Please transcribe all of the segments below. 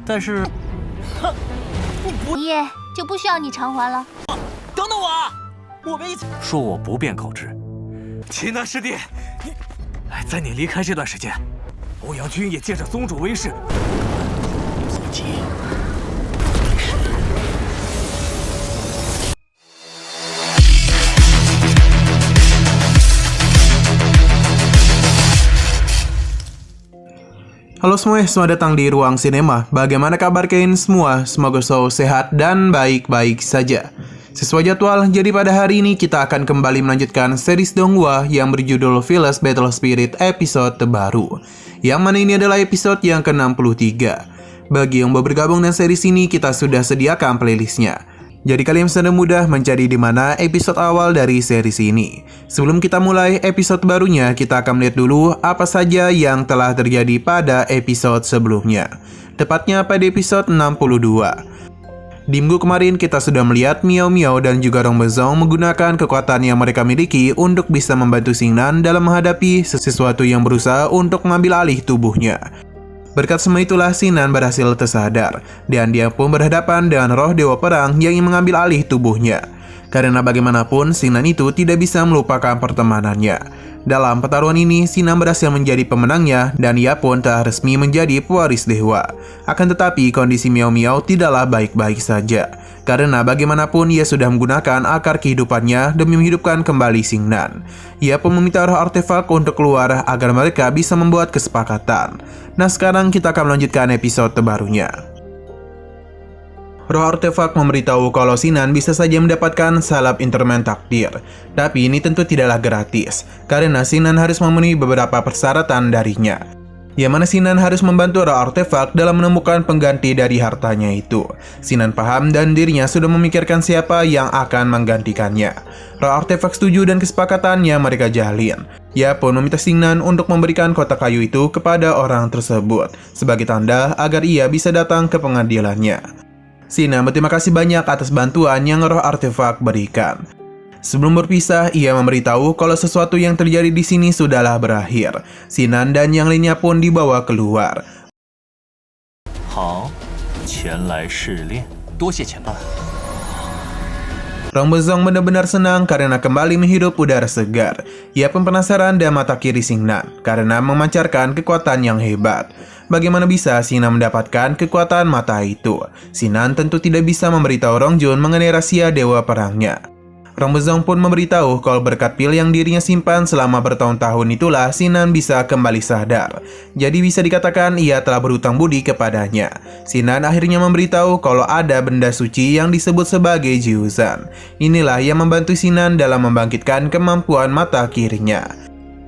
但是，哼，一夜就不需要你偿还了。等等我啊！我们一起说我不变狗直。秦南师弟，在你离开这段时间，欧阳君也借着宗主威势，阻击。Halo semuanya, selamat datang di Ruang Sinema. Bagaimana kabar kalian semua? Semoga selalu sehat dan baik-baik saja. Sesuai jadwal, jadi pada hari ini kita akan kembali melanjutkan series Donghua yang berjudul Village Battle Spirit episode terbaru. Yang mana ini adalah episode yang ke-63. Bagi yang baru bergabung dengan series ini, kita sudah sediakan playlistnya. Jadi kalian bisa mudah mencari di mana episode awal dari series ini. Sebelum kita mulai episode barunya, kita akan melihat dulu apa saja yang telah terjadi pada episode sebelumnya. Tepatnya pada episode 62. Di minggu kemarin kita sudah melihat Miao Miao dan juga Rong Bezong menggunakan kekuatan yang mereka miliki untuk bisa membantu Xingnan dalam menghadapi sesuatu yang berusaha untuk mengambil alih tubuhnya. Berkat semua itulah Xingnan berhasil tersadar, dan dia pun berhadapan dengan roh dewa perang yang ingin mengambil alih tubuhnya. Karena bagaimanapun Xingnan itu tidak bisa melupakan pertemanannya. Dalam pertarungan ini, Xingnan berhasil menjadi pemenangnya dan ia pun telah resmi menjadi pewaris dewa. Akan tetapi kondisi Miao Miao tidaklah baik-baik saja. Karena bagaimanapun ia sudah menggunakan akar kehidupannya demi menghidupkan kembali Xingnan. Ia pun meminta roh artefak untuk keluar agar mereka bisa membuat kesepakatan. Nah sekarang kita akan melanjutkan episode terbarunya. Roh artefak memberitahu kalau Xingnan bisa saja mendapatkan salap intermen takdir. Tapi ini tentu tidaklah gratis, karena Xingnan harus memenuhi beberapa persyaratan darinya. Yang mana Xingnan harus membantu roh artefak dalam menemukan pengganti dari hartanya itu. Xingnan paham dan dirinya sudah memikirkan siapa yang akan menggantikannya. Roh artefak setuju dan kesepakatannya mereka jalin. Ia pun meminta Xingnan untuk memberikan kotak kayu itu kepada orang tersebut sebagai tanda agar ia bisa datang ke pengadilannya. Xingnan berterima kasih banyak atas bantuan yang roh artefak berikan. Sebelum berpisah, ia memberitahu kalau sesuatu yang terjadi di sini sudahlah berakhir. Xingnan dan yang lainnya pun dibawa keluar. 好，前来试炼，多谢前辈。 Rong Bezong benar-benar senang karena kembali menghirup udara segar. Ia pun penasaran dan mata kiri Xingnan karena memancarkan kekuatan yang hebat. Bagaimana bisa Xingnan mendapatkan kekuatan mata itu? Xingnan tentu tidak bisa memberitahu Rong Jun mengenai rahasia dewa perangnya. Rong Bezong pun memberitahu kalau berkat pil yang dirinya simpan selama bertahun-tahun itulah Xingnan bisa kembali sadar. Jadi bisa dikatakan ia telah berhutang budi kepadanya. Xingnan akhirnya memberitahu kalau ada benda suci yang disebut sebagai Jiuzhan. Inilah yang membantu Xingnan dalam membangkitkan kemampuan mata kirinya.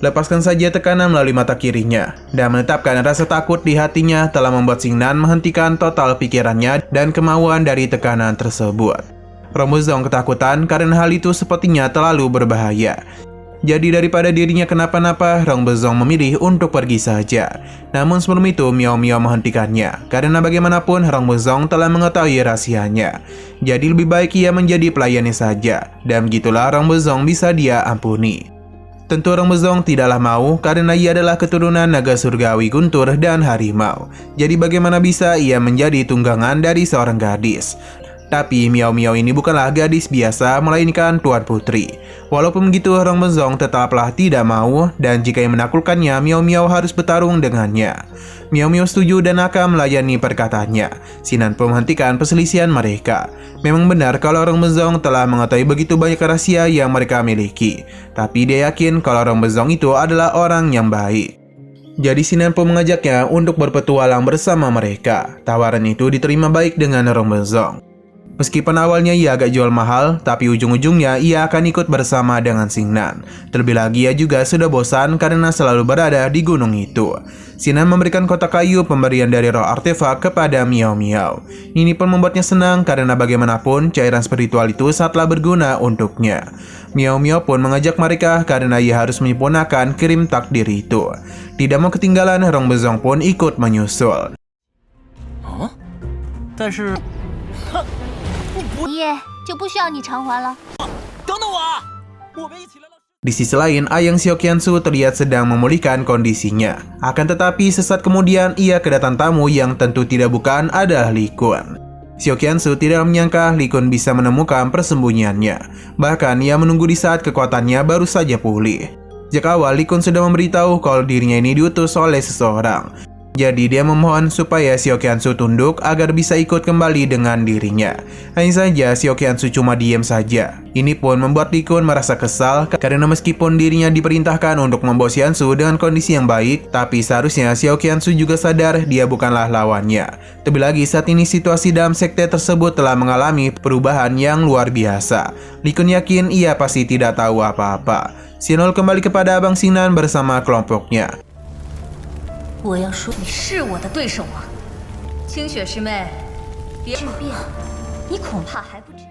Lepaskan saja tekanan melalui mata kirinya, dan menetapkan rasa takut di hatinya telah membuat Xingnan menghentikan total pikirannya dan kemauan dari tekanan tersebut. Rong Bezong ketakutan karena hal itu sepertinya terlalu berbahaya. Jadi daripada dirinya kenapa-napa, Rong Bezong memilih untuk pergi saja. Namun sebelum itu Miao Miao menghentikannya, karena bagaimanapun Rong Bezong telah mengetahui rahasianya. Jadi lebih baik ia menjadi pelayannya saja, dan begitulah Rong Bezong bisa dia ampuni. Tentu Rong Bezong tidaklah mau karena ia adalah keturunan naga surgawi guntur dan harimau. Jadi bagaimana bisa ia menjadi tunggangan dari seorang gadis? Tapi Miao Miao ini bukanlah gadis biasa, melainkan Tuan Putri. Walaupun begitu, Rong Bezong tetaplah tidak mau, dan jika yang menaklukkannya, Miao Miao harus bertarung dengannya. Miao Miao setuju dan akan melayani perkataannya. Xingnan pun menghentikan perselisihan mereka. Memang benar kalau Rong Bezong telah mengetahui begitu banyak rahasia yang mereka miliki. Tapi dia yakin kalau Rong Bezong itu adalah orang yang baik. Jadi Xingnan pun mengajaknya untuk berpetualang bersama mereka. Tawaran itu diterima baik dengan Rong Bezong. Meskipun awalnya ia agak jual mahal, tapi ujung-ujungnya ia akan ikut bersama dengan Xingnan. Terlebih lagi ia juga sudah bosan karena selalu berada di gunung itu. Xingnan memberikan kotak kayu pemberian dari roh artefak kepada Miao Miao. Ini pun membuatnya senang karena bagaimanapun cairan spiritual itu sangatlah berguna untuknya. Miao Miao pun mengajak mereka karena ia harus menyempurnakan kirim takdir itu. Tidak mau ketinggalan, Rong Bezong pun ikut menyusul. 但是，哼。 一夜就不需要你偿还了。等等我啊！我们一起来到。Di sisi lain, ayang Xiao Qianzu terlihat sedang memulihkan kondisinya. Akan tetapi sesaat kemudian ia kedatangan tamu yang tentu tidak bukan adalah Li Kun. Xiao Qianzu tidak menyangka Li Kun bisa menemukan persembunyiannya. Bahkan ia menunggu di saat kekuatannya baru saja pulih. Sejak awal Li Kun sudah memberitahu kalau dirinya ini diutus oleh seseorang. Jadi dia memohon supaya Xiao Qianzu tunduk agar bisa ikut kembali dengan dirinya. Hanya saja Xiao Qianzu cuma diam saja. Ini pun membuat Li Kun merasa kesal karena meskipun dirinya diperintahkan untuk membawa Qianzu dengan kondisi yang baik, tapi seharusnya Xiao Qianzu juga sadar dia bukanlah lawannya. Terlebih lagi saat ini situasi dalam sekte tersebut telah mengalami perubahan yang luar biasa. Li Kun yakin ia pasti tidak tahu apa-apa. Xinol kembali kepada Abang Xingnan bersama kelompoknya. 我要说，你是我的对手吗？清雪师妹，别质变，你恐怕还不知。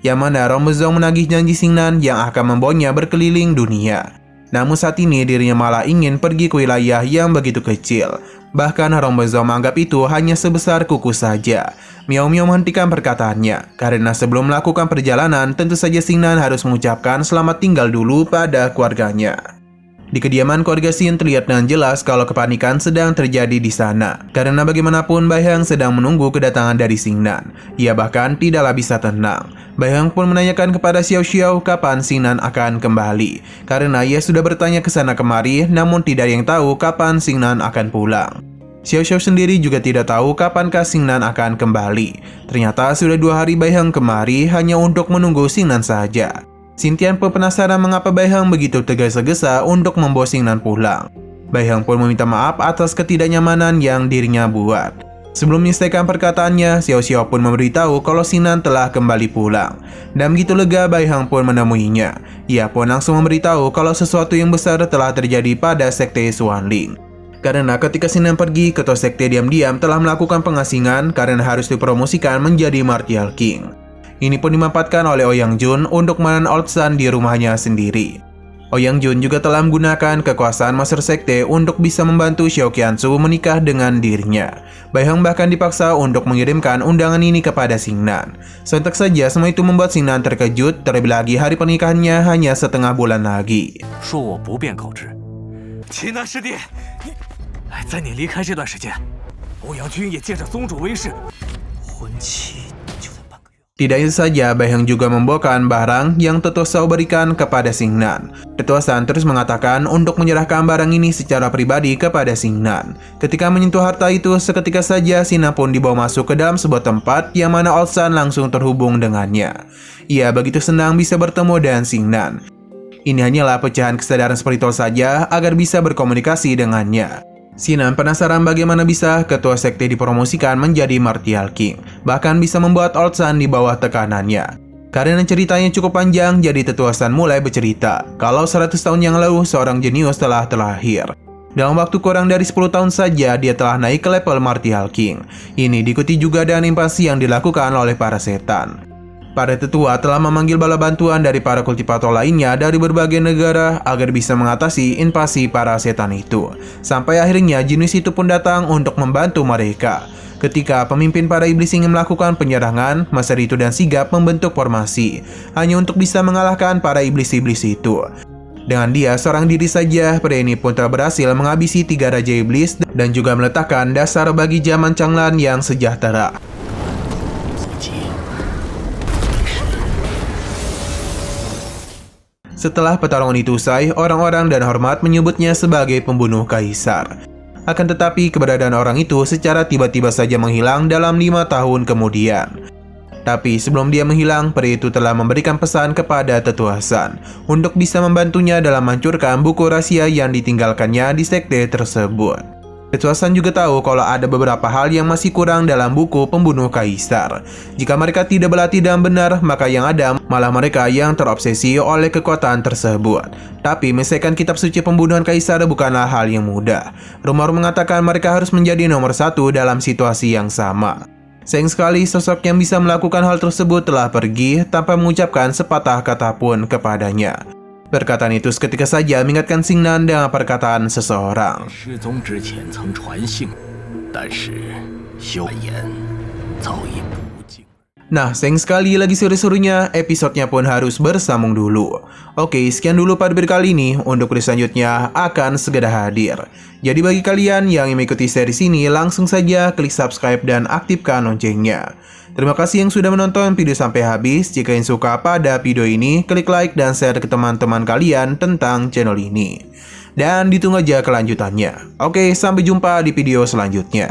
Yang mana Rombozong menagih janji Xingnan yang akan membawanya berkeliling dunia. Namun saat ini dirinya malah ingin pergi ke wilayah yang begitu kecil. Bahkan Rombozong menganggap itu hanya sebesar kuku saja. Miao Miao menghentikan perkataannya, karena sebelum melakukan perjalanan tentu saja Xingnan harus mengucapkan selamat tinggal dulu pada keluarganya. Di kediaman keluarga Xin terlihat dengan jelas kalau kepanikan sedang terjadi di sana. Karena bagaimanapun Bai Heng sedang menunggu kedatangan dari Xingnan. Ia bahkan tidaklah bisa tenang. Bai Heng pun menanyakan kepada Xiao Xiao kapan Xingnan akan kembali. Karena ia sudah bertanya ke sana kemari, namun tidak ada yang tahu kapan Xingnan akan pulang. Xiao Xiao sendiri juga tidak tahu kapankah Xingnan akan kembali. Ternyata sudah 2 hari Bai Heng kemari hanya untuk menunggu Xingnan saja. Xintian pun penasaran mengapa Bai Heng begitu tergesa-gesa untuk membawa Xingnan pulang. Bai Heng pun meminta maaf atas ketidaknyamanan yang dirinya buat. Sebelum menyelesaikan perkataannya, Xiao Xiao pun memberitahu kalau Xingnan telah kembali pulang. Dan begitu lega, Bai Heng pun menemuinya. Ia pun langsung memberitahu kalau sesuatu yang besar telah terjadi pada sekte Xuanling. Karena ketika Xingnan pergi, ketua sekte diam-diam telah melakukan pengasingan karena harus dipromosikan menjadi Martial King. Ini pun dimanfaatkan oleh Ouyang Jun untuk menahan Old Sun di rumahnya sendiri. Ouyang Jun juga telah menggunakan kekuasaan Master Sekte untuk bisa membantu Xiao Qianzu menikah dengan dirinya. Bai Heng bahkan dipaksa untuk mengirimkan undangan ini kepada Xingnan. Sontak saja semua itu membuat Xingnan terkejut, terlebih lagi hari pernikahannya hanya setengah bulan lagi. 说我不便告知。秦南师弟，在你离开这段时间，欧阳君也借着宗主威势，婚期。 Tidak itu saja, Bai Heng juga membawakan barang yang Tetua Shao berikan kepada Xingnan. Tetua Shan terus mengatakan untuk menyerahkan barang ini secara pribadi kepada Xingnan. Ketika menyentuh harta itu, seketika saja Xingnan pun dibawa masuk ke dalam sebuah tempat yang mana Old Sun langsung terhubung dengannya. Ia begitu senang bisa bertemu dengan Xingnan. Ini hanyalah pecahan kesadaran spiritual saja agar bisa berkomunikasi dengannya. Xingnan penasaran bagaimana bisa ketua sekte dipromosikan menjadi Martial King, bahkan bisa membuat Old Sun di bawah tekanannya. Karena ceritanya cukup panjang, jadi Tetua Shan mulai bercerita kalau 100 tahun yang lalu seorang jenius telah terlahir. Dalam waktu kurang dari 10 tahun saja dia telah naik ke level Martial King. Ini diikuti juga dengan invasi yang dilakukan oleh para setan. Para tetua telah memanggil bala bantuan dari para kultivator lainnya dari berbagai negara agar bisa mengatasi invasi para setan itu. Sampai akhirnya jenius itu pun datang untuk membantu mereka. Ketika pemimpin para iblis ingin melakukan penyerangan, Master itu dan sigap membentuk formasi hanya untuk bisa mengalahkan para iblis-iblis itu. Dengan dia seorang diri saja, pria ini pun telah berhasil menghabisi 3 raja iblis dan juga meletakkan dasar bagi zaman Changlan yang sejahtera. Setelah pertarungan itu usai, orang-orang dan hormat menyebutnya sebagai pembunuh kaisar. Akan tetapi keberadaan orang itu secara tiba-tiba saja menghilang dalam 5 tahun kemudian. Tapi sebelum dia menghilang, peri itu telah memberikan pesan kepada Tetua Shan untuk bisa membantunya dalam menghancurkan buku rahasia yang ditinggalkannya di sekte tersebut. Tetua Shan juga tahu kalau ada beberapa hal yang masih kurang dalam buku pembunuh kaisar. Jika mereka tidak berlatih dengan benar, maka yang ada malah mereka yang terobsesi oleh kekuatan tersebut. Tapi menyelesaikan kitab suci pembunuhan kaisar bukanlah hal yang mudah. Rumor mengatakan mereka harus menjadi nomor 1 dalam situasi yang sama. Sayang sekali sosok yang bisa melakukan hal tersebut telah pergi tanpa mengucapkan sepatah kata pun kepadanya. Perkataan itu seketika saja mengingatkan Xingnan dengan perkataan seseorang. Nah, sayang sekali lagi seru-serunya, episodenya pun harus bersambung dulu. Oke, sekian dulu pada video kali ini. Untuk video selanjutnya akan segera hadir. Jadi bagi kalian yang ingin mengikuti series ini, langsung saja klik subscribe dan aktifkan loncengnya. Terima kasih yang sudah menonton video sampai habis. Jika ingin suka pada video ini, klik like dan share ke teman-teman kalian tentang channel ini. Dan ditunggu aja kelanjutannya. Oke, sampai jumpa di video selanjutnya.